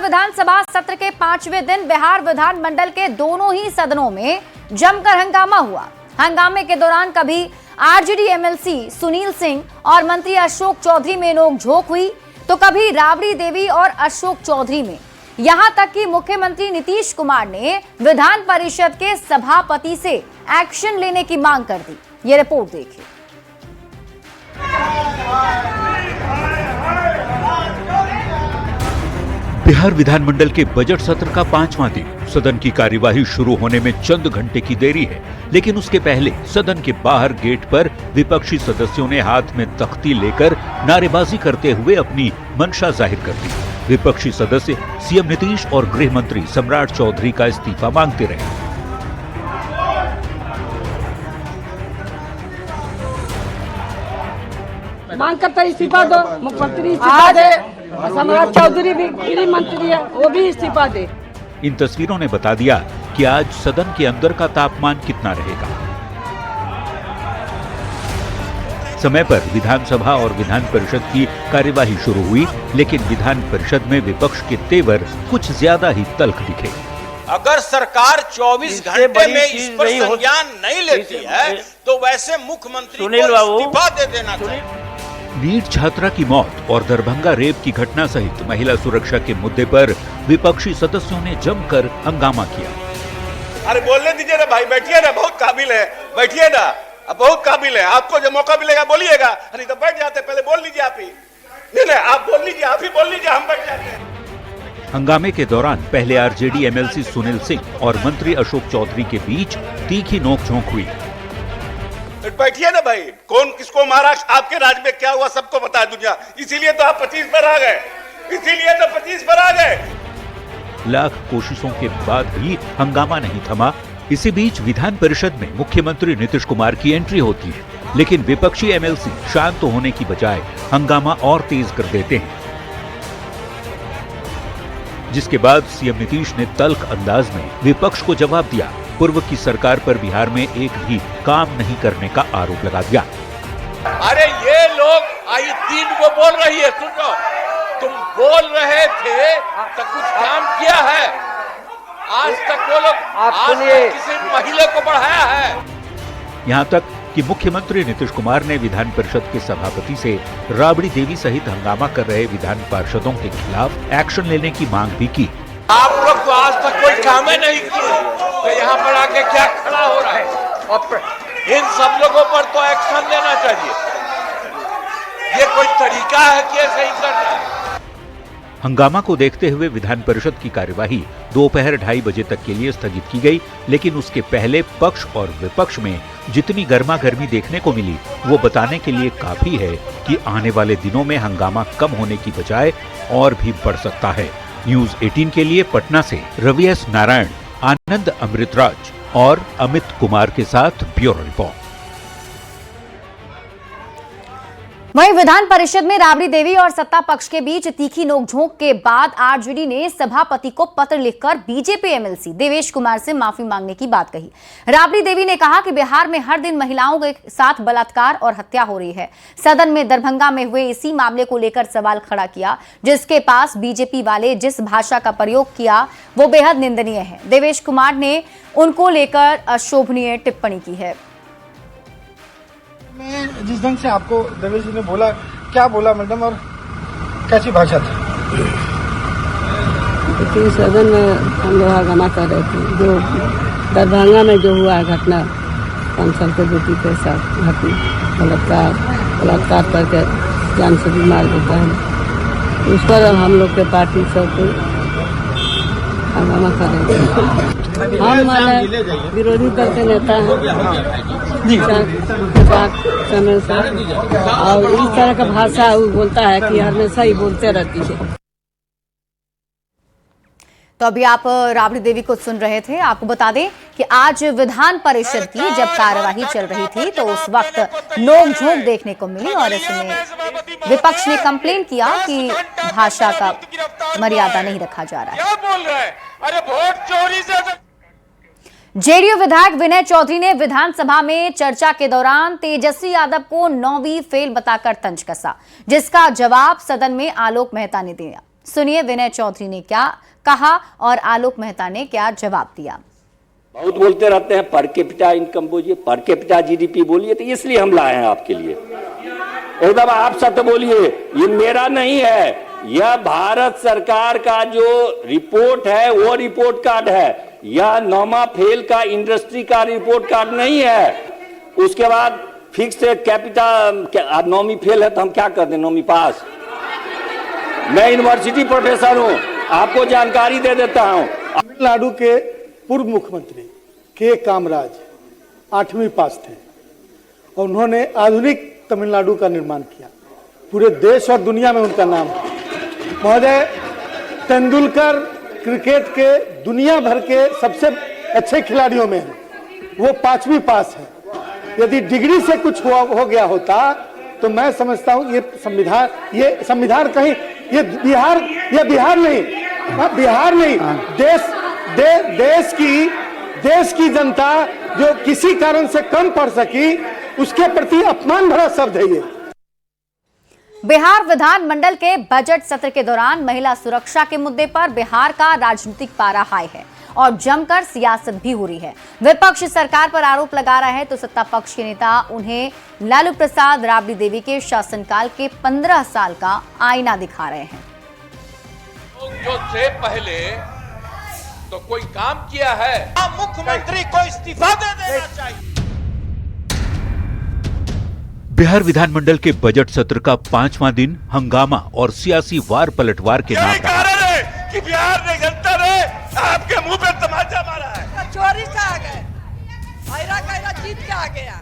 विधानसभा सत्र के 5वें दिन बिहार विधानमंडल के दोनों ही सदनों में जमकर हंगामा हुआ। हंगामे के दौरान कभी आरजेडी एमएलसी सुनील सिंह और मंत्री अशोक चौधरी में नोकझोंक हुई तो कभी राबड़ी देवी और अशोक चौधरी में। यहां तक कि मुख्यमंत्री नीतीश कुमार ने विधान परिषद के सभापति से एक्शन लेने की मांग कर दी। ये रिपोर्ट देखिए। बिहार विधानमंडल के बजट सत्र का 5वां दिन। सदन की कार्यवाही शुरू होने में चंद घंटे की देरी है, लेकिन उसके पहले सदन के बाहर गेट पर विपक्षी सदस्यों ने हाथ में तख्ती लेकर नारेबाजी करते हुए अपनी मंशा जाहिर कर दी। विपक्षी सदस्य सीएम नीतीश और गृह मंत्री सम्राट चौधरी का इस्तीफा मांगते रहे। मांग करता इस्तीफा दो, मुख्यमंत्री इस्तीफा दे, सम्राट चौधरी भी गृह मंत्री है, वो भी इस्तीफा दे। इन तस्वीरों ने बता दिया कि आज सदन के अंदर का तापमान कितना रहेगा। समय पर विधानसभा और विधान परिषद की कार्यवाही शुरू हुई, लेकिन विधान परिषद में विपक्ष के तेवर कुछ ज्यादा ही तल्ख दिखे। अगर सरकार 24 घंटे में इस पर संज्ञान नहीं लेती है तो वैसे मुख्यमंत्री को इस्तीफा दे देना चाहिए। नीट छात्रा की मौत और दरभंगा रेप की घटना सहित महिला सुरक्षा के मुद्दे पर विपक्षी सदस्यों ने जमकर हंगामा किया। अरे बोलने दीजिए ना भाई, बैठिए ना, बहुत काबिल है, बैठिए ना, अब बहुत काबिल है। आपको जब मौका मिलेगा बोलिएगा, नहीं तो बैठ जाते, पहले बोल लीजिए आप ही। नहीं आप बोल लीजिए, आप ही बोल लीजिए, हम बैठ जाते हैं। हंगामे के दौरान पहले आरजेडी एमएलसी सुनील सिंह और मंत्री अशोक चौधरी के बीच तीखी नोकझोंक हुई। बैठिए ना भाई, कौन किसको मारा, आपके राज्य में क्या हुआ सबको पता है दुनिया, इसीलिए तो आप 25 पर आ गए, इसीलिए तो 25 पर आ गए। लाख कोशिशों के बाद भी हंगामा नहीं थमा। इसी बीच विधान परिषद में मुख्यमंत्री नीतीश कुमार की एंट्री होती है, लेकिन विपक्षी एमएलसी शांत होने की बजाय हंगामा और तेज कर देते हैं, जिसके बाद सीएम नीतीश ने तल्ख अंदाज में विपक्ष को जवाब दिया। पूर्व की सरकार पर बिहार में एक भी काम नहीं करने का आरोप लगा दिया। अरे ये लोग आई 3 को बोल रही है, सुनो, तुम बोल रहे थे तो कुछ काम किया है? आज तक वो लोग किसी महिला को बढ़ाया है? यहाँ तक कि मुख्यमंत्री नीतीश कुमार ने विधान परिषद के सभापति से राबड़ी देवी सहित हंगामा कर रहे विधान पार्षदों के खिलाफ एक्शन लेने की मांग भी की। आप लोग तो आज तक कोई काम ही नहीं किए, तो यहाँ पर आके क्या खड़ा हो रहा है? और इन सब लोगों पर तो एक्शन लेना चाहिए। ये कोई तरीका है कि ऐसे ही करना है? हंगामा को देखते हुए विधान परिषद की कार्यवाही दोपहर 2:30 बजे तक के लिए स्थगित की गई, लेकिन उसके पहले पक्ष और विपक्ष में जितनी गर्मा गर्मी देखने को मिली वो बताने के लिए काफी है कि आने वाले दिनों में हंगामा कम होने की बजाय और भी बढ़ सकता है। न्यूज 18 के लिए पटना से रवि एस नारायण, आनंद अमृतराज और अमित कुमार के साथ ब्यूरो रिपोर्ट। वहीं विधान परिषद में राबड़ी देवी और सत्ता पक्ष के बीच तीखी नोकझोंक के बाद आरजेडी ने सभापति को पत्र लिखकर बीजेपी एमएलसी देवेश कुमार से माफी मांगने की बात कही। राबड़ी देवी ने कहा कि बिहार में हर दिन महिलाओं के साथ बलात्कार और हत्या हो रही है। सदन में दरभंगा में हुए इसी मामले को लेकर सवाल खड़ा किया, जिसके पास बीजेपी वाले जिस भाषा का प्रयोग किया वो बेहद निंदनीय है। देवेश कुमार ने उनको लेकर अशोभनीय टिप्पणी की है। जिस ढंग से आपको देवेश जी ने बोला, क्या बोला मैडम और कैसी भाषा थी? सदन में हम लोग हंगामा कर रहे थे, जो दरभंगा में जो हुआ घटना, 5 साल के बेटी के साथ घटना, बलात्कार करके जान से भी मार देता है, उस पर हम लोग के पार्टी सब हंगामा कर रहे थे। हम विरोधी दल के नेता हैं समय से, और इस तरह का भाषा वो बोलता है कि हमेशा ही बोलते रहती है। तो अभी आप राबड़ी देवी को सुन रहे थे। आपको बता दें कि आज विधान परिषद की जब कार्यवाही चल रही थी तो उस वक्त नोकझोंक देखने को मिली और इसमें विपक्ष ने कंप्लेन किया कि भाषा का मर्यादा नहीं रखा जा रहा है। क्या बोल रहे हैं? अरे वोट चोरी से जेडीयू विधायक विनय चौधरी ने विधानसभा में चर्चा के दौरान तेजस्वी यादव को 9वीं फेल बताकर तंज कसा, जिसका जवाब सदन में आलोक मेहता ने दिया। सुनिए विनय चौधरी ने क्या कहा और आलोक मेहता ने क्या जवाब दिया। बहुत बोलते रहते हैं पर कैपिटा इनकम बोलिए, पर कैपिटा जीडीपी बोलिए, तो इसलिए हम लाए हैं आपके लिए। एकदम आप सत्य बोलिए, ये मेरा नहीं है, यह भारत सरकार का जो रिपोर्ट है वो रिपोर्ट कार्ड है। यह नॉमा फेल का इंडस्ट्री का रिपोर्ट कार्ड नहीं है। उसके बाद फिक्स कैपिटा नॉमी फेल है तो हम क्या कर दें, नॉमी पास। मैं यूनिवर्सिटी प्रोफेसर हूं, आपको जानकारी दे देता हूं। तमिलनाडु के पूर्व मुख्यमंत्री के कामराज 8वीं पास थे और उन्होंने आधुनिक तमिलनाडु का निर्माण किया। पूरे देश और दुनिया में उनका नाम है। महोदय, तेंदुलकर क्रिकेट के दुनिया भर के सबसे अच्छे खिलाड़ियों में है, वो 5वीं पास है। यदि डिग्री से कुछ हो गया होता तो मैं समझता हूं ये संविधान कहीं ये बिहार नहीं देश की जनता जो किसी कारण से कम पढ़ सकी उसके प्रति अपमान भरा शब्द है ये। बिहार विधानमंडल के बजट सत्र के दौरान महिला सुरक्षा के मुद्दे पर बिहार का राजनीतिक पारा हाई है और जमकर सियासत भी हो रही है। विपक्ष सरकार पर आरोप लगा रहा है तो सत्ता पक्ष के नेता उन्हें लालू प्रसाद राबड़ी देवी के शासनकाल के 15 साल का आईना दिखा रहे हैं। जो से पहले तो कोई काम किया है, मुख्यमंत्री को इस्तीफा दे देना चाहिए। बिहार विधानमंडल के बजट सत्र का 5वां दिन हंगामा और सियासी वार पलटवार के नाम रहा। कारण है कि बिहार ने जनता ने आपके मुंह पे तमाचा मारा है। चोरी से आ गए, जीत के आ गया।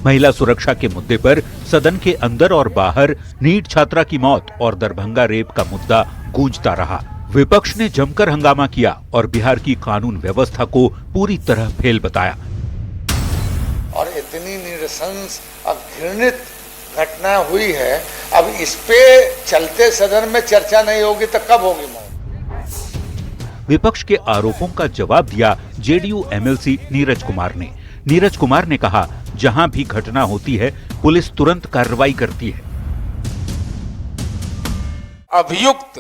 महिला सुरक्षा के मुद्दे पर सदन के अंदर और बाहर नीट छात्रा की मौत और दरभंगा रेप का मुद्दा गूंजता रहा। विपक्ष ने जमकर हंगामा किया और बिहार की कानून व्यवस्था को पूरी तरह फेल बताया। और इतनी निरसंस अब घृणित घटना हुई है, अब इस पे चलते सदन में चर्चा नहीं होगी तो कब होगी मौत। विपक्ष के आरोपों का जवाब दिया जेडीयू एमएलसी नीरज कुमार ने। नीरज कुमार ने कहा, जहां भी घटना होती है पुलिस तुरंत कार्रवाई करती है। अभियुक्त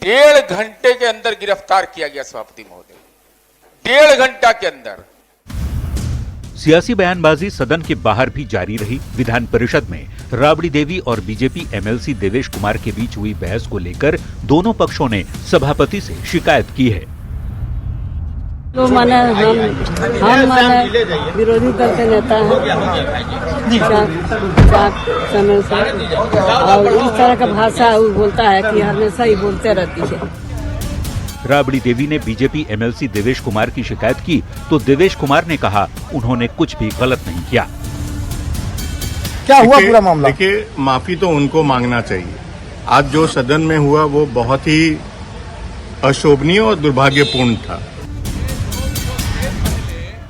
1.5 घंटे के अंदर गिरफ्तार किया गया सभापति महोदय, 1.5 घंटा के अंदर। सियासी बयानबाजी सदन के बाहर भी जारी रही। विधान परिषद में राबड़ी देवी और बीजेपी एमएलसी देवेश कुमार के बीच हुई बहस को लेकर दोनों पक्षों ने सभापति से शिकायत की है। तो माने हम माने विरोधी दल के नेता हैं समय से, और इस तरह का भाषा वो बोलता है कि हमेशा ही बोलते रहती है। राबड़ी देवी ने बीजेपी एमएलसी देवेश कुमार की शिकायत की तो देवेश कुमार ने कहा उन्होंने कुछ भी गलत नहीं किया। क्या हुआ पूरा मामला? देखिए, माफी तो उनको मांगना चाहिए। आज जो सदन में हुआ वो बहुत ही अशोभनीय और दुर्भाग्यपूर्ण था।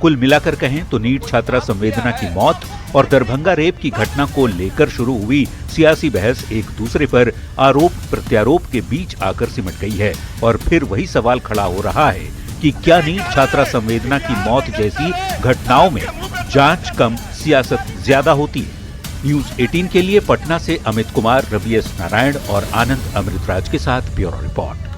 कुल मिलाकर कहें तो नीट छात्रा संवेदना की मौत और दरभंगा रेप की घटना को लेकर शुरू हुई सियासी बहस एक दूसरे पर आरोप प्रत्यारोप के बीच आकर सिमट गई है और फिर वही सवाल खड़ा हो रहा है कि क्या नीट छात्रा संवेदना की मौत जैसी घटनाओं में जांच कम सियासत ज्यादा होती है। न्यूज 18 के लिए पटना से अमित कुमार, रवि एस नारायण और आनंद अमृतराज के साथ ब्यूरो रिपोर्ट।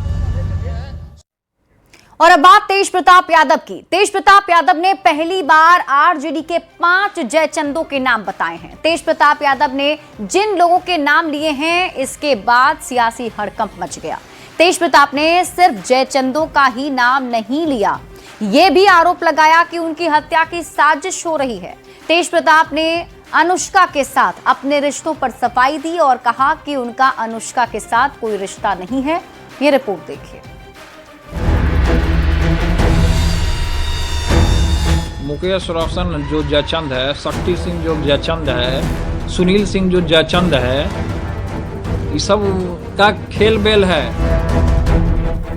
और अब बात तेज प्रताप यादव की। तेज प्रताप यादव ने पहली बार आरजेडी के 5 जयचंदों के नाम बताए हैं। तेज प्रताप यादव ने जिन लोगों के नाम लिए हैं इसके बाद सियासी हड़कंप मच गया। तेज प्रताप ने सिर्फ जयचंदों का ही नाम नहीं लिया, ये भी आरोप लगाया कि उनकी हत्या की साजिश हो रही है। तेज प्रताप ने अनुष्का के साथ अपने रिश्तों पर सफाई दी और कहा कि उनका अनुष्का के साथ कोई रिश्ता नहीं है। ये रिपोर्ट देखिए। मुकेश रोशन जो जयचंद है, शक्ति सिंह जो जयचंद है, सुनील सिंह जो जयचंद है, ये सब का खेल बेल है।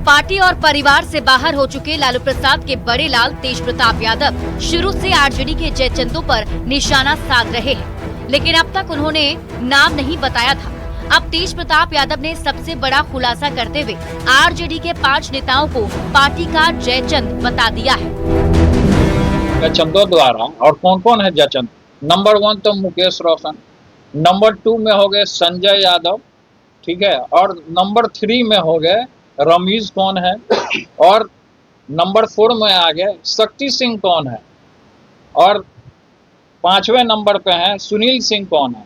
पार्टी और परिवार से बाहर हो चुके लालू प्रसाद के बड़े लाल तेज प्रताप यादव शुरू से आरजेडी के जयचंदों पर निशाना साध रहे हैं, लेकिन अब तक उन्होंने नाम नहीं बताया था। अब तेज प्रताप यादव ने सबसे बड़ा खुलासा करते हुए आरजेडी के 5 नेताओं को पार्टी का जयचंद बता दिया है। जयचंदों द्वारा, और कौन कौन है जयचंद? नंबर 1 तो मुकेश रोशन, नंबर 2 में हो गए संजय यादव, ठीक है, और नंबर 3 में हो गए रमीज कौन है, और नंबर 4 में आ गए शक्ति सिंह कौन है, और 5वें नंबर पे है सुनील सिंह कौन है।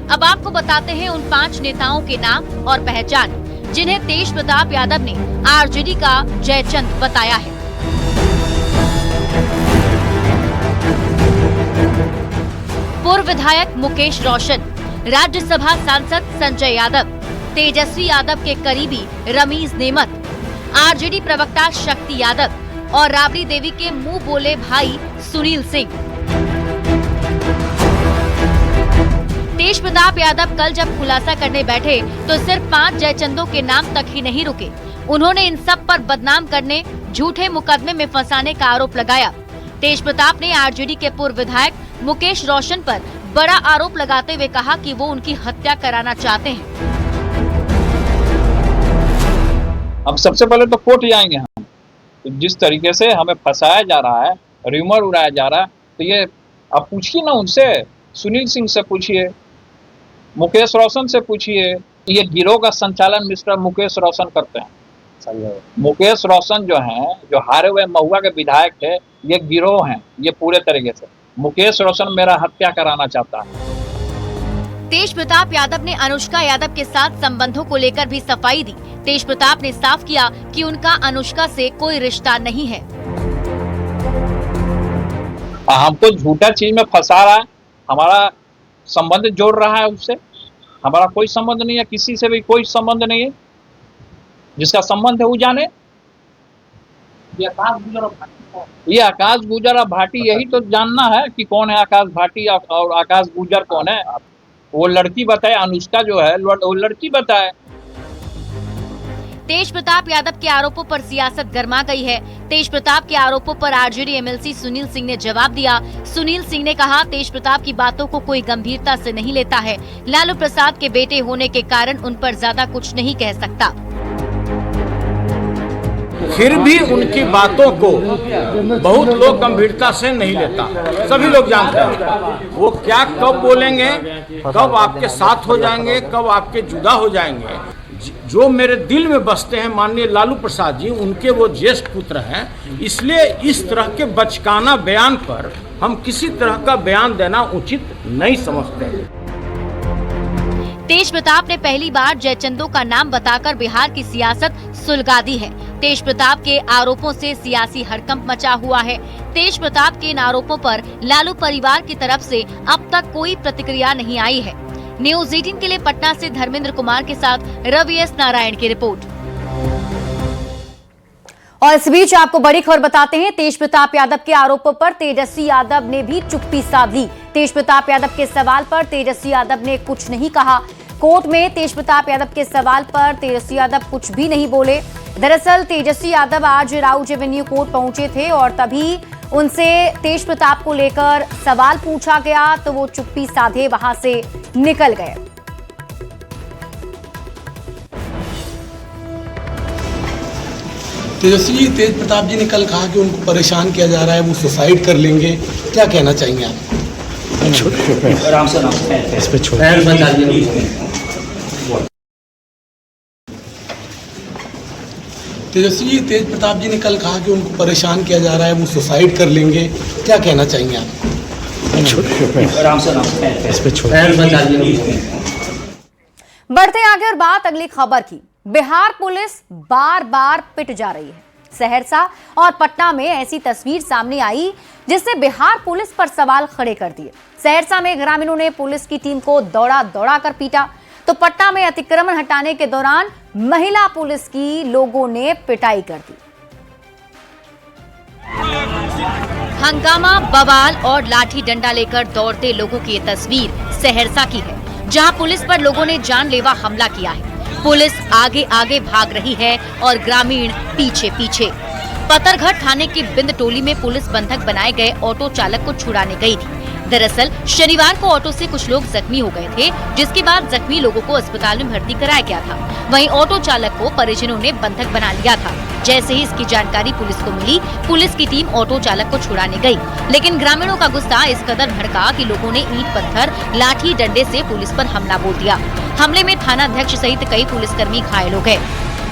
अब आपको बताते हैं उन 5 नेताओं के नाम और पहचान जिन्हें तेज प्रताप यादव ने आरजेडी का जयचंद बताया है। पूर्व विधायक मुकेश रोशन, राज्यसभा सांसद संजय यादव, तेजस्वी यादव के करीबी रमीज नेमत, आरजेडी प्रवक्ता शक्ति यादव और राबड़ी देवी के मुंह बोले भाई सुनील सिंह। तेज प्रताप यादव कल जब खुलासा करने बैठे तो सिर्फ 5 जयचंदों के नाम तक ही नहीं रुके। उन्होंने इन सब पर बदनाम करने, झूठे मुकदमे में फंसाने का आरोप लगाया। तेज प्रताप ने आरजेडी के पूर्व विधायक मुकेश रोशन पर बड़ा आरोप लगाते हुए कहा कि वो उनकी हत्या कराना चाहते हैं। अब सबसे पहले तो कोर्ट जाएंगे हम, तो जिस तरीके से हमें फंसाया जा रहा है, र्यूमर उड़ाया जा रहा है, तो ये आप पूछिए ना उनसे, सुनील सिंह से पूछिए, मुकेश रोशन से पूछिए। ये गिरोह का संचालन मिस्टर मुकेश रोशन करते हैं। मुकेश रोशन जो हैं, जो हारे हुए महुआ के विधायक थे, ये गिरोह हैं, ये पूरे तरीके से। मुकेश रोशन मेरा हत्या कराना चाहता है। तेज प्रताप यादव ने अनुष्का यादव के साथ संबंधों को लेकर भी सफाई दी। तेज प्रताप ने साफ किया कि उनका अनुष्का से कोई रिश्ता नहीं है। हमको झूठा चीज में फंसा रहा है, हमारा संबंध जोड़ रहा है उससे। हमारा कोई संबंध नहीं है, किसी से भी कोई संबंध नहीं है। जिसका संबंध है वो जाने। ये आकाश गुजर भाटी, यही तो जानना है कि कौन है आकाश भाटी और आकाश गुजर कौन है। वो लड़की बताए, अनुष्का जो है वो लड़की बताए। तेज प्रताप यादव के आरोपों पर सियासत गर्मा गई है। तेज प्रताप के आरोपों पर आरजेडी एमएलसी सुनील सिंह ने जवाब दिया। सुनील सिंह ने कहा, तेज प्रताप की बातों को कोई गंभीरता से नहीं लेता है। लालू प्रसाद के बेटे होने के कारण उन पर ज्यादा कुछ नहीं कह सकता। फिर भी उनकी बातों को बहुत लोग गंभीरता से नहीं लेता। सभी लोग जानते हैं वो क्या कब बोलेंगे, कब आपके साथ हो जाएंगे, कब आपके जुदा हो जाएंगे। जो मेरे दिल में बसते हैं माननीय लालू प्रसाद जी, उनके वो ज्येष्ठ पुत्र हैं, इसलिए इस तरह के बचकाना बयान पर हम किसी तरह का बयान देना उचित नहीं समझते। तेज प्रताप ने पहली बार जयचंदों का नाम बताकर बिहार की सियासत सुलगा दी है। तेज प्रताप के आरोपों से सियासी हड़कंप मचा हुआ है। तेज प्रताप के इन आरोपों पर लालू परिवार की तरफ से अब तक कोई प्रतिक्रिया नहीं आई है। न्यूज़ 18 के लिए पटना से धर्मेंद्र कुमार के साथ रवि एस नारायण की रिपोर्ट। और इस बीच आपको बड़ी खबर बताते हैं। तेज प्रताप यादव के आरोपों पर तेजस्वी यादव ने भी चुप्पी साध ली। तेज प्रताप यादव के सवाल पर तेजस्वी यादव ने कुछ नहीं कहा। कोर्ट में तेज प्रताप यादव के सवाल पर तेजस्वी यादव कुछ भी नहीं बोले। दरअसल तेजस्वी यादव आज राउज एवेन्यू कोर्ट पहुंचे थे और तभी उनसे तेज प्रताप को लेकर सवाल पूछा गया तो वो चुप्पी साधे वहां से निकल गए। तेज प्रताप जी ने कल कहा कि उनको परेशान किया जा रहा है, वो सुसाइड कर लेंगे, क्या कहना चाहेंगे आप? आराम से इस पे छोड़ तेजस्वी जी, तेज प्रताप जी ने कल कहा कि उनको परेशान किया जा रहा है, वो सुसाइड कर लेंगे, क्या कहना चाहेंगे आप? आराम से इस पे छोड़ बढ़ते आगे और बात अगली खबर की। बिहार पुलिस बार बार पिट जा रही है। सहरसा और पटना में ऐसी तस्वीर सामने आई जिससे बिहार पुलिस पर सवाल खड़े कर दिए। सहरसा में ग्रामीणों ने पुलिस की टीम को दौड़ा दौड़ा कर पीटा, तो पटना में अतिक्रमण हटाने के दौरान महिला पुलिस की लोगों ने पिटाई कर दी। हंगामा, बवाल और लाठी डंडा लेकर दौड़ते लोगों की ये तस्वीर सहरसा की है, जहां पुलिस पर लोगों ने जानलेवा हमला किया है। पुलिस आगे आगे भाग रही है और ग्रामीण पीछे पीछे। पतरघट थाने की बिंद टोली में पुलिस बंधक बनाए गए ऑटो चालक को छुड़ाने गई थी। दरअसल शनिवार को ऑटो से कुछ लोग जख्मी हो गए थे, जिसके बाद जख्मी लोगों को अस्पताल में भर्ती कराया गया था। वहीं ऑटो चालक को परिजनों ने बंधक बना लिया था। जैसे ही इसकी जानकारी पुलिस को मिली, पुलिस की टीम ऑटो चालक को छुड़ाने गई, लेकिन ग्रामीणों का गुस्सा इस कदर भड़का कि लोगों ने ईंट पत्थर लाठी डंडे से पुलिस पर हमला बोल दिया। हमले में थानाध्यक्ष सहित कई पुलिसकर्मी घायल हो गए।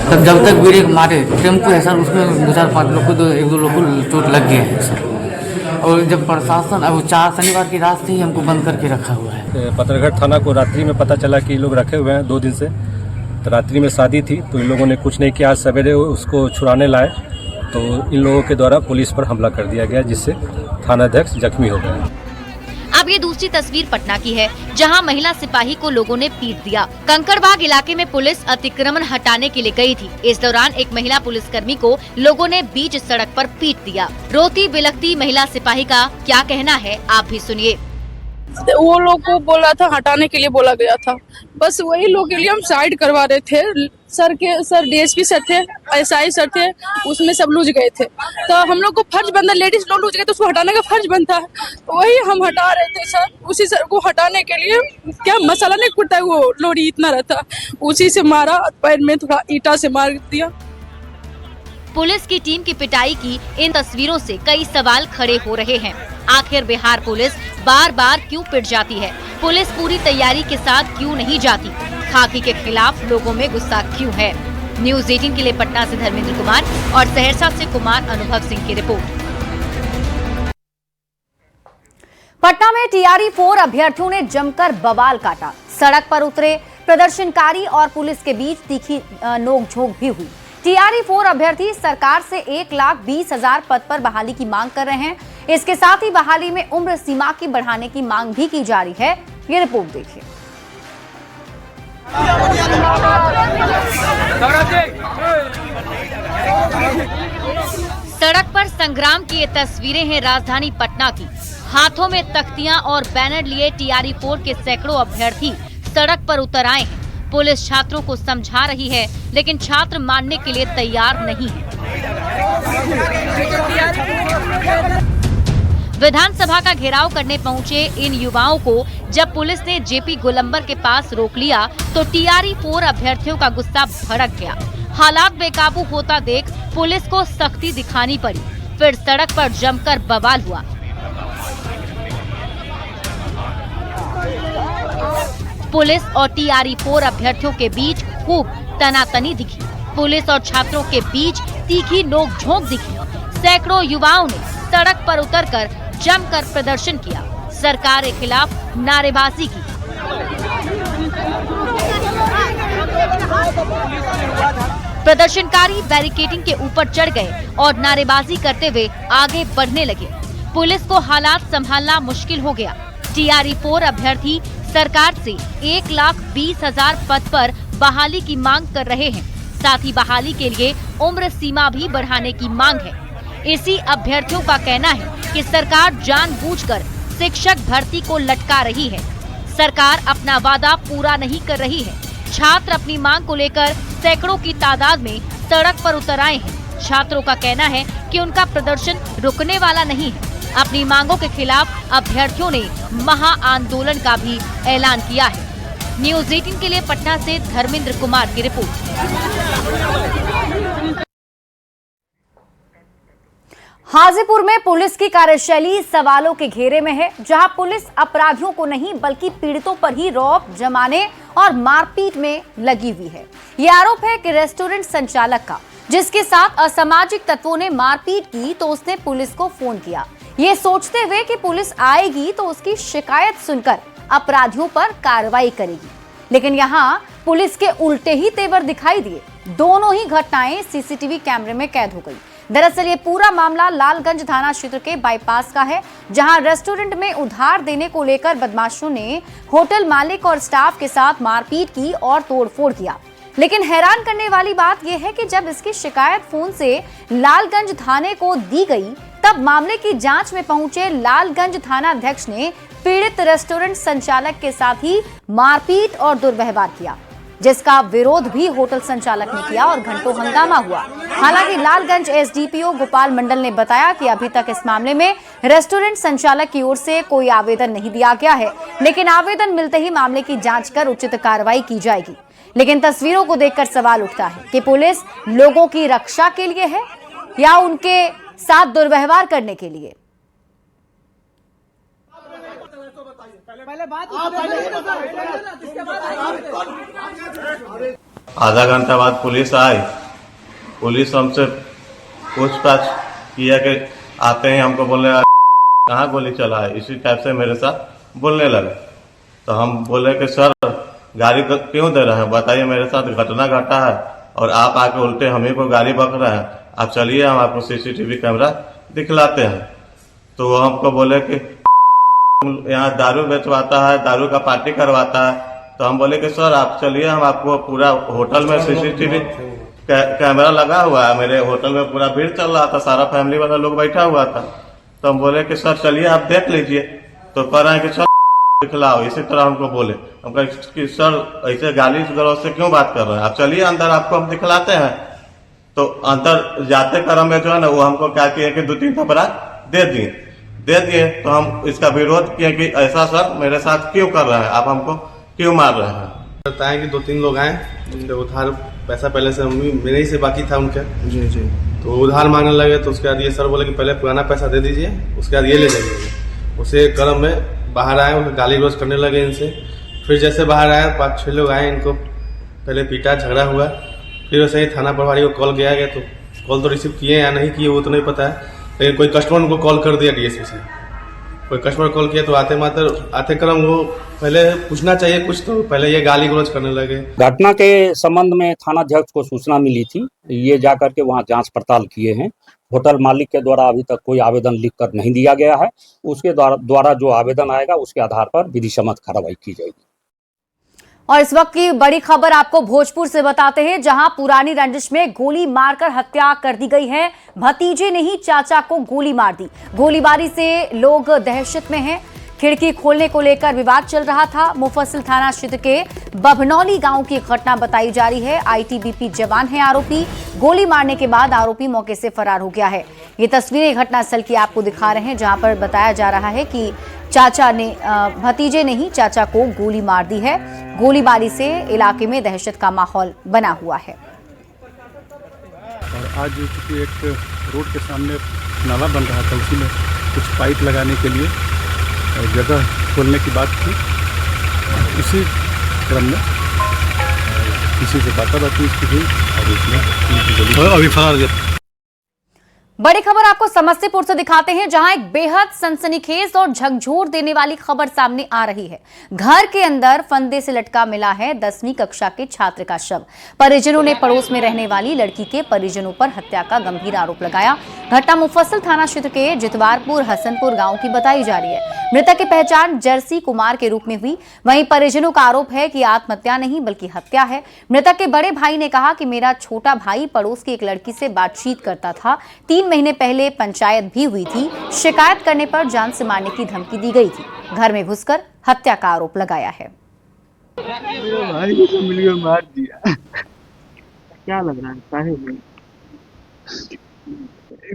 तब जब तक ब्रेक मारे टेम्पो है सर, उसमें 2-4-5 लोग को एक दो लोग को चोट लग गया है सर। और जब प्रशासन अब 4 शनिवार की रात से ही हमको बंद करके रखा हुआ है। पत्थरघाट थाना को रात्रि में पता चला कि लोग रखे हुए हैं 2 दिन से। तो रात्रि में शादी थी तो इन लोगों ने कुछ नहीं किया। आज सवेरे उसको छुड़ाने लाए तो इन लोगों के द्वारा पुलिस पर हमला कर दिया गया, जिससे थानाध्यक्ष जख्मी हो गए। अब ये दूसरी तस्वीर पटना की है, जहां महिला सिपाही को लोगों ने पीट दिया। कंकड़बाग इलाके में पुलिस अतिक्रमण हटाने के लिए गई थी। इस दौरान एक महिला पुलिसकर्मी को लोगों ने बीच सड़क पर पीट दिया। रोती बिलखती महिला सिपाही का क्या कहना है, आप भी सुनिए। वो लोग को बोला था, हटाने के लिए बोला गया था, बस वही लोग के लिए हम साइड करवा रहे थे। सर डीएसपी सर थे, एसआई सर थे, उसमें सब लूज गए थे। तो हम लोग को फर्ज बनता, लेडीज लोग लूज गए तो उसको हटाने का फर्ज बनता है, वही हम हटा रहे थे सर। उसी सर को हटाने के लिए क्या मसाला नहीं कुटता है, वो लोरी इतना रहता, उसी से मारा, पैर में थोड़ा ईटा से मार दिया। पुलिस की टीम की पिटाई की इन तस्वीरों से कई सवाल खड़े हो रहे हैं। आखिर बिहार पुलिस बार बार क्यों पिट जाती है? पुलिस पूरी तैयारी के साथ क्यों नहीं जाती? खाकी के खिलाफ लोगों में गुस्सा क्यों है? न्यूज़ 18 के लिए पटना से धर्मेंद्र कुमार और सहरसा से कुमार अनुभव सिंह की रिपोर्ट। पटना में टीआरई 4 अभ्यर्थियों ने जमकर बवाल काटा। सड़क पर उतरे प्रदर्शनकारी और पुलिस के बीच तीखी नोकझोंक भी हुई। टीआरई 4 अभ्यर्थी सरकार से 1,20,000 पद पर बहाली की मांग कर रहे हैं। इसके साथ ही बहाली में उम्र सीमा की बढ़ाने की मांग भी की जा रही है। ये रिपोर्ट देखिए। सड़क पर संग्राम की ये तस्वीरें हैं राजधानी पटना की। हाथों में तख्तियां और बैनर लिए टीआरई 4 के सैकड़ों अभ्यर्थी सड़क पर उतर आए हैं। पुलिस छात्रों को समझा रही है, लेकिन छात्र मानने के लिए तैयार नहीं है। विधानसभा का घेराव करने पहुंचे इन युवाओं को जब पुलिस ने जेपी गोलंबर के पास रोक लिया तो टीआरई 4 अभ्यर्थियों का गुस्सा भड़क गया। हालात बेकाबू होता देख पुलिस को सख्ती दिखानी पड़ी। फिर सड़क पर जमकर बवाल हुआ। पुलिस और टीआरई 4 अभ्यर्थियों के बीच खूब तनातनी दिखी। पुलिस और छात्रों के बीच तीखी नोकझोंक दिखी। सैकड़ों युवाओं ने सड़क पर उतरकर जमकर प्रदर्शन किया, सरकार के खिलाफ नारेबाजी की। प्रदर्शनकारी बैरिकेडिंग के ऊपर चढ़ गए और नारेबाजी करते हुए आगे बढ़ने लगे। पुलिस को हालात संभालना मुश्किल हो गया। टीआरई 4 अभ्यर्थी सरकार से 1,20,000 पद पर बहाली की मांग कर रहे हैं। साथ ही बहाली के लिए उम्र सीमा भी बढ़ाने की मांग है। इसी अभ्यर्थियों का कहना है कि सरकार जानबूझकर शिक्षक भर्ती को लटका रही है। सरकार अपना वादा पूरा नहीं कर रही है। छात्र अपनी मांग को लेकर सैकड़ों की तादाद में सड़क पर उतर आए हैं। छात्रों का कहना है कि उनका प्रदर्शन रुकने वाला नहीं है। अपनी मांगों के खिलाफ अभ्यर्थियों ने महा आंदोलन का भी ऐलान किया है। न्यूज़ 18 के लिए पटना से धर्मेंद्र कुमार की रिपोर्ट। हाजीपुर में पुलिस की कार्यशैली सवालों के घेरे में है, जहां पुलिस अपराधियों को नहीं बल्कि पीड़ितों पर ही रौब जमाने और मारपीट में लगी हुई है। ये आरोप है कि रेस्टोरेंट संचालक का, जिसके साथ असामाजिक तत्वों ने मारपीट की तो उसने पुलिस को फोन किया, ये सोचते हुए कि पुलिस आएगी तो उसकी शिकायत सुनकर अपराधियों पर कार्रवाई करेगी। लेकिन यहां पुलिस के उल्टे ही तेवर दिखाई दिए। दोनों ही घटनाएं सीसीटीवी कैमरे में कैद हो गई। दरअसल ये पूरा मामला लालगंज थाना क्षेत्र के बाईपास का है, जहां रेस्टोरेंट में उधार देने को लेकर बदमाशों ने होटल मालिक और स्टाफ के साथ मारपीट की और तोड़फोड़ किया। लेकिन हैरान करने वाली बात यह है कि जब इसकी शिकायत फोन से लालगंज थाने को दी गई, तब मामले की जांच में पहुंचे लालगंज थाना अध्यक्ष ने पीड़ित रेस्टोरेंट संचालक के साथ ही मारपीट और दुर्व्यवहार किया, जिसका विरोध भी होटल संचालक ने किया और घंटों हंगामा हुआ। हालांकि लालगंज एसडीपीओ गोपाल मंडल ने बताया कि अभी तक इस मामले में रेस्टोरेंट संचालक की ओर से कोई आवेदन नहीं दिया गया है, लेकिन आवेदन मिलते ही मामले की जांच कर उचित कार्रवाई की जाएगी। लेकिन तस्वीरों को देखकर सवाल उठता है कि पुलिस लोगों की रक्षा के लिए है या उनके साथ दुर्व्यवहार करने के लिए। आधा घंटा बाद पुलिस आई। पुलिस हमसे पूछताछ किया कि आते ही हमको बोले कहाँ गोली चला है, इसी टाइप से मेरे साथ बोलने लगे। तो हम बोले कि सर गाड़ी क्यों दे रहे हैं, बताइए मेरे साथ घटना घटा है और आप आके उल्टे हम ही को गाड़ी बक रहे हैं, आप चलिए हम आपको सीसीटीवी कैमरा दिखलाते हैं। तो वो हमको बोले कि यहाँ दारू बेचवाता है, दारू का पार्टी करवाता है। तो हम बोले कि सर आप चलिए हम आपको पूरा होटल में सीसीटीवी कैमरा लगा हुआ है, मेरे होटल में पूरा भीड़ चल रहा था, सारा फैमिली वाला लोग बैठा हुआ था। तो हम बोले कि सर चलिए आप देख लीजिए। तो कह रहे हैं कि सर दिखलाओ, इसी तरह हमको बोले। हम कहे कि सर ऐसे गाली गलौज से क्यों बात कर रहे हैं, आप चलिए अंदर आपको हम दिखलाते हैं। तो अंदर जाते क्रम में जो है ना वो हमको क्या किए कि 2-3 थप्पड़ा दे दिए। तो हम इसका विरोध किए कि ऐसा सर मेरे साथ क्यों कर रहे हैं, आप हमको क्यों मार रहे हैं। बताएं कि 2-3 लोग आए, उधार पैसा पहले से मेरे ही से बाकी था उनके जी। तो उधार मांगने लगे। तो उसके बाद ये सर बोले कि पहले पुराना पैसा दे दीजिए, उसके बाद ये ले जाइए। उसे क्रम में बाहर आए, उनको गाली गलौज करने लगे इनसे। फिर जैसे बाहर आए 5-6 लोग आए, इनको पहले पीटा, झगड़ा हुआ। फिर वैसे ही थाना प्रभारी को कॉल किया गया। तो कॉल तो रिसीव किए या नहीं किए वो तो नहीं पता है, लेकिन कोई कस्टमर उनको कॉल कर दिया डीएसपी से। कोई कस्टमर कॉल किया तो आते क्रम वो पहले पूछना चाहिए कुछ, तो पहले ये गाली गलौज करने लगे। घटना के संबंध में थानाध्यक्ष को सूचना मिली थी, ये जाकर के वहां जांच पड़ताल किए हैं। होटल मालिक के द्वारा अभी तक कोई आवेदन लिख कर नहीं दिया गया है, उसके द्वारा जो आवेदन आएगा उसके आधार पर विधि सम्मत कार्रवाई की जाएगी। और इस वक्त की बड़ी खबर आपको भोजपुर से बताते हैं, जहां पुरानी रंजिश में गोली मारकर हत्या कर दी गई है। भतीजे ने ही चाचा को गोली मार दी। गोलीबारी से लोग दहशत में हैं। खिड़की खोलने को लेकर विवाद चल रहा था। मुफस्सिल थाना क्षेत्र के बभनौली गांव की घटना बताई जा रही है। आईटीबीपी जवान है आरोपी। गोली मारने के बाद आरोपी मौके से फरार हो गया है। ये तस्वीरें घटनास्थल की आपको दिखा रहे हैं, जहां पर बताया जा रहा है कि भतीजे ने ही चाचा को गोली मार दी है। गोलीबारी से इलाके में दहशत का माहौल बना हुआ है। और आज चूंकि एक रोड के सामने नाला बन रहा था, उसी में कुछ पाइप लगाने के लिए जगह खोलने की बात थी। इसी क्रम में किसी से बात इसकी हुई और उसमें अभी फरार गया। बड़ी खबर आपको समस्तीपुर से दिखाते हैं, जहां एक बेहद सनसनीखेज और झकझोर देने वाली खबर सामने आ रही है। घर के अंदर फंदे से लटका मिला है 10वीं कक्षा के छात्र का शव। परिजनों ने पड़ोस में रहने वाली लड़की के परिजनों पर हत्या का गंभीर आरोप लगाया। घटना मुफस्सिल थाना क्षेत्र के जितवारपुर हसनपुर गांव की बताई जा रही है। मृतक की पहचान जर्सी कुमार के रूप में हुई। वहीं परिजनों का आरोप है कि आत्महत्या नहीं बल्कि हत्या है। मृतक के बड़े भाई ने कहा कि मेरा छोटा भाई पड़ोस की एक लड़की से बातचीत करता था। 3 महीने पहले पंचायत भी हुई थी। शिकायत करने पर जान से मारने की धमकी दी गई थी। घर में घुसकर हत्या का आरोप लगाया है। मेरे भाई को मिलकर मार दिया। क्या लग रहा है साहिब?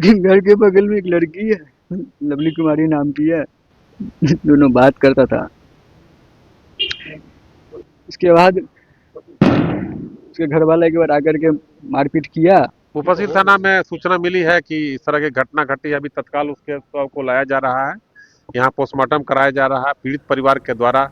घर के बगल में एक लड़की है, लवली कुमारी नाम की है, दोनों बात करता था। इसके बाद उसके घर वाला एक बार आकर के मारपीट किया। मुफस्सिल थाना में सूचना मिली है कि इस तरह की घटना घटी। अभी तत्काल उसके शव को लाया जा रहा है, यहाँ पोस्टमार्टम कराया जा रहा है। पीड़ित परिवार के द्वारा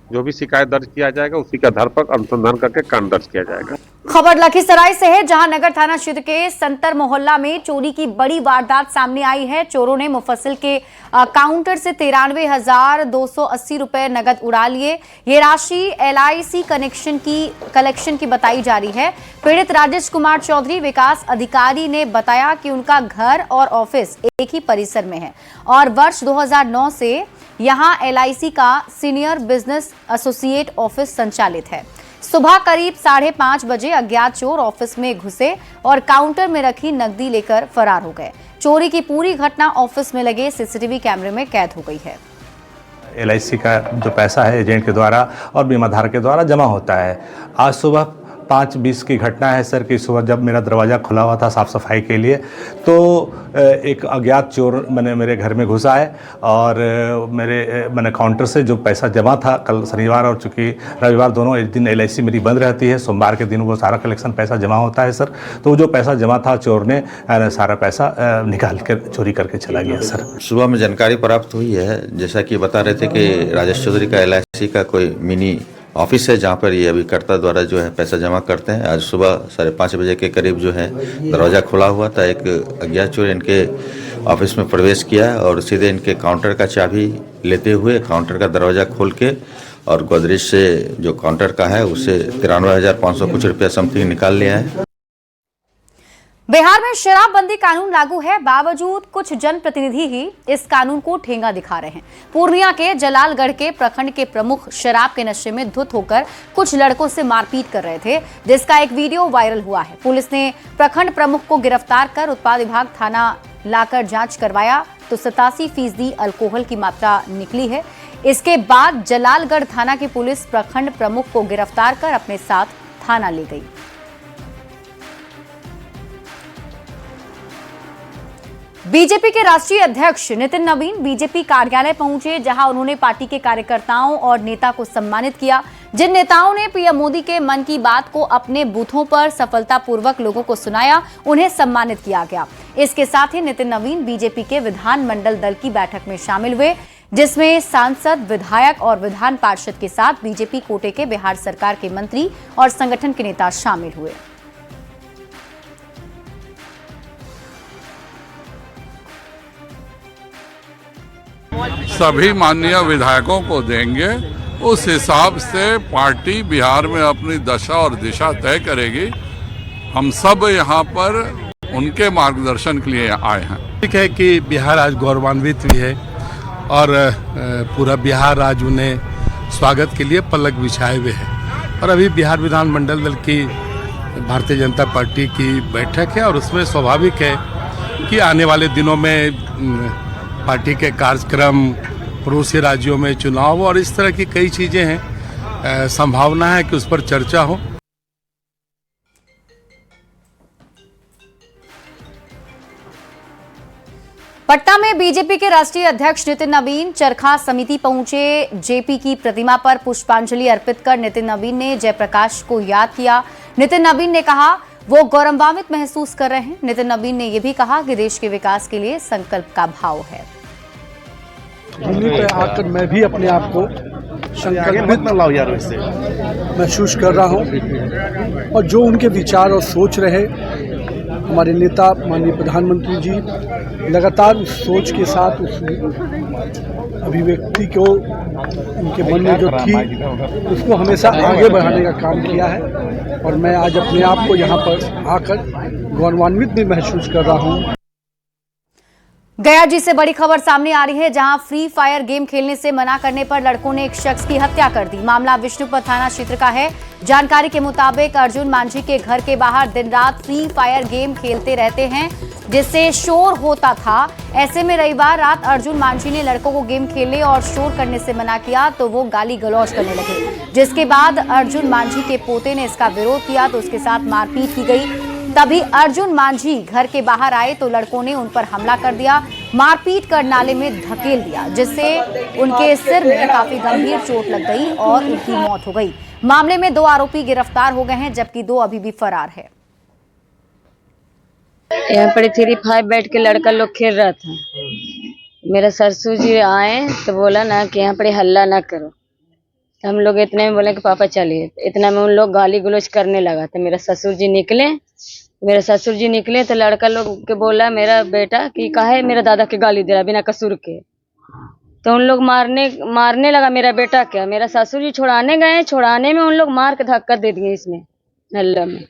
जो भी शिकायत दर्ज किया जाएगा उसी के आधार पर अनुसंधान करके कांड दर्ज किया जाएगा। खबर लखीसराय से है, जहां नगर थाना क्षेत्र के संतर मोहल्ला में चोरी की बड़ी वारदात सामने आई है। चोरों ने मुफस्सिल के काउंटर से 93,280 रुपए नगद उड़ा लिए। ये राशि LIC कलेक्शन की बताई जा रही है। पीड़ित राजेश कुमार चौधरी विकास अधिकारी ने बताया कि उनका घर और ऑफिस एक ही परिसर में है और वर्ष 2009 से यहां LIC का सीनियर बिजनेस एसोसिएट ऑफिस संचालित है। सुबह करीब 5:30 बजे अज्ञात चोर ऑफिस में घुसे और काउंटर में रखी नकदी लेकर फरार हो गए। चोरी की पूरी घटना ऑफिस में लगे CCTV कैमरे में कैद हो गई है। LIC का जो पैसा है एजेंट के द्वारा और बीमाधारक के द्वारा जमा होता है। आज सुबह 5:20 की घटना है सर कि सुबह जब मेरा दरवाज़ा खुला हुआ था साफ़ सफाई के लिए, तो एक अज्ञात चोर मेरे घर में घुसा है और मैंने काउंटर से जो पैसा जमा था कल शनिवार और चूँकि रविवार दोनों एक दिन LIC मेरी बंद रहती है, सोमवार के दिन वो सारा कलेक्शन पैसा जमा होता है सर, तो जो पैसा जमा था चोर ने सारा पैसा निकाल कर चोरी करके चला गया सर। सुबह में जानकारी प्राप्त हुई है, जैसा कि बता रहे थे कि राजेश चौधरी का LIC का कोई मिनी ऑफिस है जहाँ पर ये अभिकर्ता द्वारा जो है पैसा जमा करते हैं। आज सुबह 5:30 बजे के करीब जो है दरवाज़ा खुला हुआ था, एक अज्ञात चोर इनके ऑफिस में प्रवेश किया और सीधे इनके काउंटर का चाबी लेते हुए काउंटर का दरवाज़ा खोल के और गोदरेज से जो काउंटर का है उससे 93,500 कुछ रुपया समथिंग निकाल लिया है। बिहार में शराबबंदी कानून लागू है, बावजूद कुछ जनप्रतिनिधि ही इस कानून को ठेंगा दिखा रहे हैं। पूर्णिया के जलालगढ़ के प्रखंड के प्रमुख शराब के नशे में धुत होकर कुछ लड़कों से मारपीट कर रहे थे, जिसका एक वीडियो वायरल हुआ है। पुलिस ने प्रखंड प्रमुख को गिरफ्तार कर उत्पाद विभाग थाना लाकर जांच करवाया तो 87% अल्कोहल की मात्रा निकली है। इसके बाद जलालगढ़ थाना की पुलिस प्रखंड प्रमुख को गिरफ्तार कर अपने साथ थाना ले गई। बीजेपी के राष्ट्रीय अध्यक्ष नितिन नवीन बीजेपी कार्यालय पहुंचे, जहां उन्होंने पार्टी के कार्यकर्ताओं और नेता को सम्मानित किया। जिन नेताओं ने पीएम मोदी के मन की बात को अपने बूथों पर सफलतापूर्वक लोगों को सुनाया, उन्हें सम्मानित किया गया। इसके साथ ही नितिन नवीन बीजेपी के विधानमंडल दल की बैठक में शामिल हुए, जिसमें सांसद, विधायक और विधान पार्षद के साथ बीजेपी कोटे के बिहार सरकार के मंत्री और संगठन के नेता शामिल हुए। सभी माननीय विधायकों को देंगे, उस हिसाब से पार्टी बिहार में अपनी दशा और दिशा तय करेगी। हम सब यहाँ पर उनके मार्गदर्शन के लिए आए हैं। ठीक है कि बिहार आज गौरवान्वित भी है और पूरा बिहार आज उन्हें स्वागत के लिए पलक बिछाए हुए है। और अभी बिहार विधानमंडल दल की भारतीय जनता पार्टी की बैठक है और उसमें स्वाभाविक है कि आने वाले दिनों में पार्टी के कार्यक्रम, पड़ोसी राज्यों में चुनाव और इस तरह की कई चीजें हैं, संभावना है कि उस पर चर्चा हो। पटना में बीजेपी के राष्ट्रीय अध्यक्ष नितिन नवीन चरखा समिति पहुंचे। जेपी की प्रतिमा पर पुष्पांजलि अर्पित कर नितिन नवीन ने जयप्रकाश को याद किया। नितिन नवीन ने कहा वो गौरवान्वित महसूस कर रहे हैं। नितिन नवीन ने यह भी कहा कि देश के विकास के लिए संकल्प का भाव है। भूमि पर आकर मैं भी अपने आप को संकल्पित महसूस कर रहा हूं और जो उनके विचार और सोच रहे हमारे नेता माननीय प्रधानमंत्री जी लगातार उस सोच के साथ उस अभिव्यक्ति को उनके मन में जो थी उसको हमेशा आगे बढ़ाने का काम किया है और मैं आज अपने आप को यहाँ पर आकर गौरवान्वित भी महसूस कर रहा हूँ। गया जी से बड़ी खबर सामने आ रही है, जहां फ्री फायर गेम खेलने से मना करने पर लड़कों ने एक शख्स की हत्या कर दी। मामला विष्णुपत थाना क्षेत्र का है। जानकारी के मुताबिक अर्जुन मांझी के घर के बाहर दिन रात फ्री फायर गेम खेलते रहते हैं, जिससे शोर होता था। ऐसे में रविवार रात अर्जुन मांझी ने लड़कों को गेम खेलने और शोर करने से मना किया तो वो गाली गलौज करने लगे, जिसके बाद अर्जुन मांझी के पोते ने इसका विरोध किया तो उसके साथ मारपीट की गई। तभी अर्जुन मांझी घर के बाहर आए तो लड़कों ने उन पर हमला कर दिया, मारपीट कर नाले में धकेल दिया, जिससे उनके सिर में काफी गंभीर चोट लग गई और उनकी मौत हो गई। मामले में 2 आरोपी गिरफ्तार हो गए हैं, जबकि 2 अभी भी फरार है। यहाँ पर 3-5 बैठ के लड़का लोग खेल रहा था। मेरे ससुर जी आए तो बोला ना कि यहाँ पर हल्ला ना करो। हम लोग इतने में बोले कि पापा चलिए, इतना में उन लोग गाली गलौज करने लगा। तो मेरे ससुर जी निकले तो लड़का लोग के बोला मेरा बेटा कि काहे मेरा दादा के गाली दे रहा बिना कसूर के। तो उन लोग मारने लगा मेरा बेटा। क्या मेरा ससुर जी छुड़ाने गए, छुड़ाने में उन लोग मार के धक्का दे दिए इसमें नल्ला में।